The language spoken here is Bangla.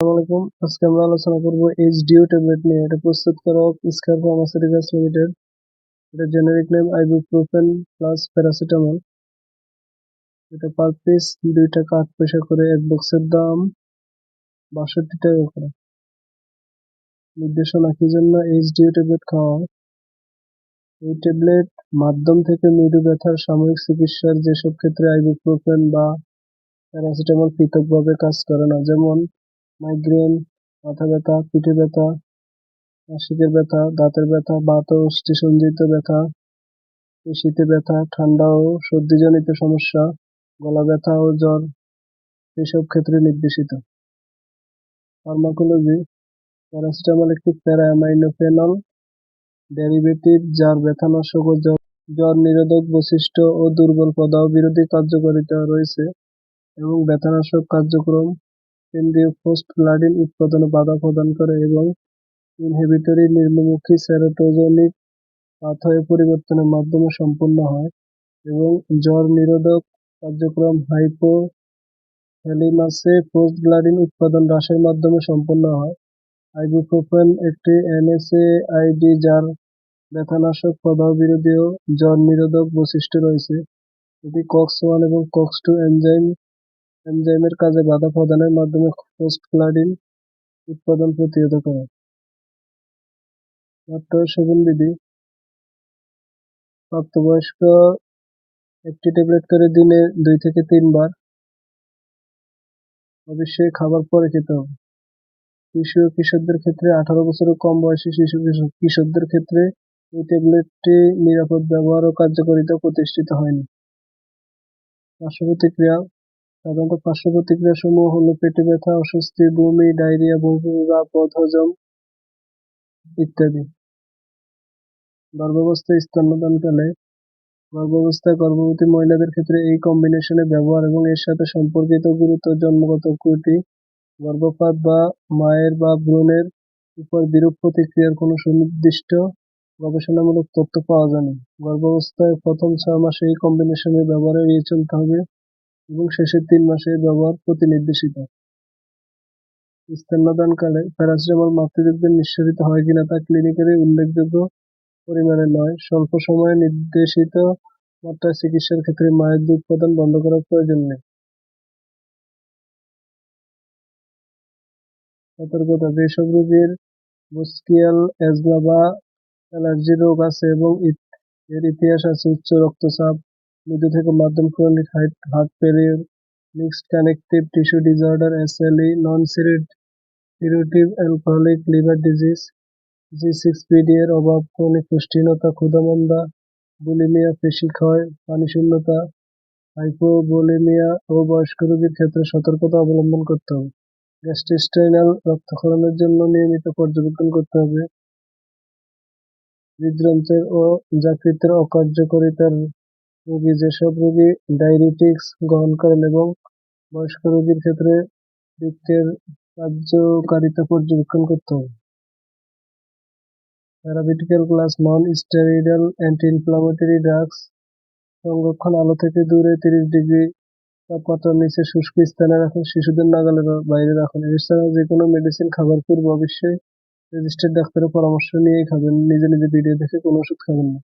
আসসালামু আলাইকুম। আজকে আমরা আলোচনা করব এইচডিইউ ট্যাবলেট নিয়ে। এটা প্রস্তুতকারক স্কয়ার ফার্মাসিউটিক্যালস লিমিটেড। এটা generic name ibuprofen plus paracetamol. এটা পার পিস 2 টাকা 8 পয়সা করে, এক বক্সের দাম 62 টাকা করে। নির্দেশনা কি জন্য এইচডিইউ ট্যাবলেট খাওয়া হয়? এই ট্যাবলেট মাধ্যম থেকে মৃদু ব্যথার সাময়িক চিকিৎসার যেসব ক্ষেত্রে আইবুপ্রোফেন বা প্যারাসিটামল পৃথকভাবে কাজ করে না, যেমন মাইগ্রেন, মাথা ব্যথা, পিঠে ব্যথা, নাসিকের ব্যথা, দাঁতের ব্যথা, বাত ও অস্থিসঞ্জিত ব্যথা, পেশিতে ব্যথা, ঠান্ডা ও সর্দিজনিত সমস্যা, গলা ব্যথা ও জ্বর এসব ক্ষেত্রে নির্দেশিত। ফার্মাকোলজি: প্যারাসিটামল একটি প্যারা-অ্যামাইনোফেনল ডেরিভেটিভ যার ব্যথানাশক ও জ্বর নিরোধক বৈশিষ্ট্য ও দুর্বল প্রদাহ বিরোধী কার্যকারিতা রয়েছে এবং ব্যথানাশক কার্যক্রম কেন্দ্রীয় ফসফোলাডিন উৎপাদনে বাধা প্রদান করে এবং ইনহিবিটরি নিম্নমুখী সেরোটোজেনিক পাথওয়ে পরিবর্তনের মাধ্যমে সম্পন্ন হয় এবং জ্বর নিরোধক কার্যক্রম হাইপোথ্যালামাসে প্রোস্টাগ্ল্যান্ডিন উৎপাদন হ্রাসের মাধ্যমে সম্পন্ন হয়। আইবুপ্রোফেন একটি এনএসএআইডি যার ব্যথানাশক, প্রদাহ বিরোধী ও জ্বর নিরোধক বৈশিষ্ট্য রয়েছে। এটি কক্স-1 এবং কক্স-2 এনজাইমের কাজে বাধা প্রদানের মাধ্যমে প্রোস্টাগ্ল্যান্ডিন উৎপাদন প্রতিহত করে। মাত্রা ও সেবন বিধি: প্রাপ্তবয়স্ক একটি ট্যাবলেট করে দিনে 2 থেকে 3 বার, অবশ্যই খাবার পরে খেতে হবে। শিশু ও কিশোরদের ক্ষেত্রে 18 বছরের কম বয়সী শিশু কিশোরদের ক্ষেত্রে এই ট্যাবলেটটি নিরাপদ ব্যবহার ও কার্যকারিতা প্রতিষ্ঠিত হয়নি। পার্শ্বপ্রতিক্রিয়া: সাধারণত পার্শ্বপ্রতিক্রিয়া সমূহ হলো পেটে ব্যথা, অস্বস্তি, বমি, ডায়রিয়া, বমি বা বদহজম ইত্যাদি। গর্ভাবস্থায় স্তন্যদানকালে: গর্ভাবস্থায় গর্ভবতী মহিলাদের ক্ষেত্রে এই কম্বিনেশনের ব্যবহার এবং এর সাথে সম্পর্কিত গুরুতর জন্মগত ত্রুটি, গর্ভপাত বা মায়ের বা ভ্রূণের উপর বিরূপ প্রতিক্রিয়ার কোনো সুনির্দিষ্ট গবেষণামূলক তথ্য পাওয়া যায়নি। গর্ভাবস্থায় প্রথম 6 মাসে এই কম্বিনেশনের ব্যবহার এড়িয়ে চলতে হবে এবং শেষের 3 মাসে এর ব্যবহার প্রতিনির্দেশিত। স্তন্যদানকালে প্যারাসিটামল মাতৃদুগ্ধে নিঃসরিত হয় কিনা তা ক্লিনিক্যালি উল্লেখযোগ্য পরিমাণে নয়। স্বল্প সময়ে নির্দেশিত মাত্রায় চিকিৎসার ক্ষেত্রে মায়ের দুধ প্রদান বন্ধ করার প্রয়োজন নেই। সতর্কতা: যেসব রোগীর ব্রঙ্কিয়াল অ্যাজমা বা অ্যালার্জির রোগ আছে এবং এর ইতিহাস আছে উচ্চ রক্তচাপ, মৃদু থেকে মাধ্যম chronic heart failure, mixed connective tissue disorder SLE, non-cirrhotic alcoholic liver disease, G six PD এর অভাব, ক্রনিক পুষ্টিহীনতা, ক্ষুধামন্দা, বুলিমিয়া, পেশিক্ষয়, পানিশূন্যতা, হাইপোভোলেমিয়া ও বয়স্ক রোগীর ক্ষেত্রে সতর্কতা অবলম্বন করতে হবে। গ্যাস্ট্রোইন্টেস্টাইনাল রক্তক্ষরণের জন্য নিয়মিত পর্যবেক্ষণ করতে হবে। হৃদযন্ত্রের ও যকৃতের অকার্যকারিতার রোগী: যেসব রোগী ডায়াবেটিক্স গ্রহণ করেন এবং বয়স্ক রোগীর ক্ষেত্রে বৃক্কের কার্যকারিতা পর্যবেক্ষণ করতে হবে। থেরাপিউটিক্যাল class: non steroidal anti-inflammatory drugs সংরক্ষণ: আলো থেকে দূরে, 30 ডিগ্রি তাপমাত্রার নিচে শুষ্ক স্থানে রাখুন, শিশুদের নাগালের বাইরে রাখুন। এছাড়াও যে কোনো মেডিসিন খাবার পূর্বে অবশ্যই রেজিস্টার্ড ডাক্তারের পরামর্শ নিয়েই খাবেন। নিজে ভিডিও দেখে কোনো ওষুধ খাবেন না।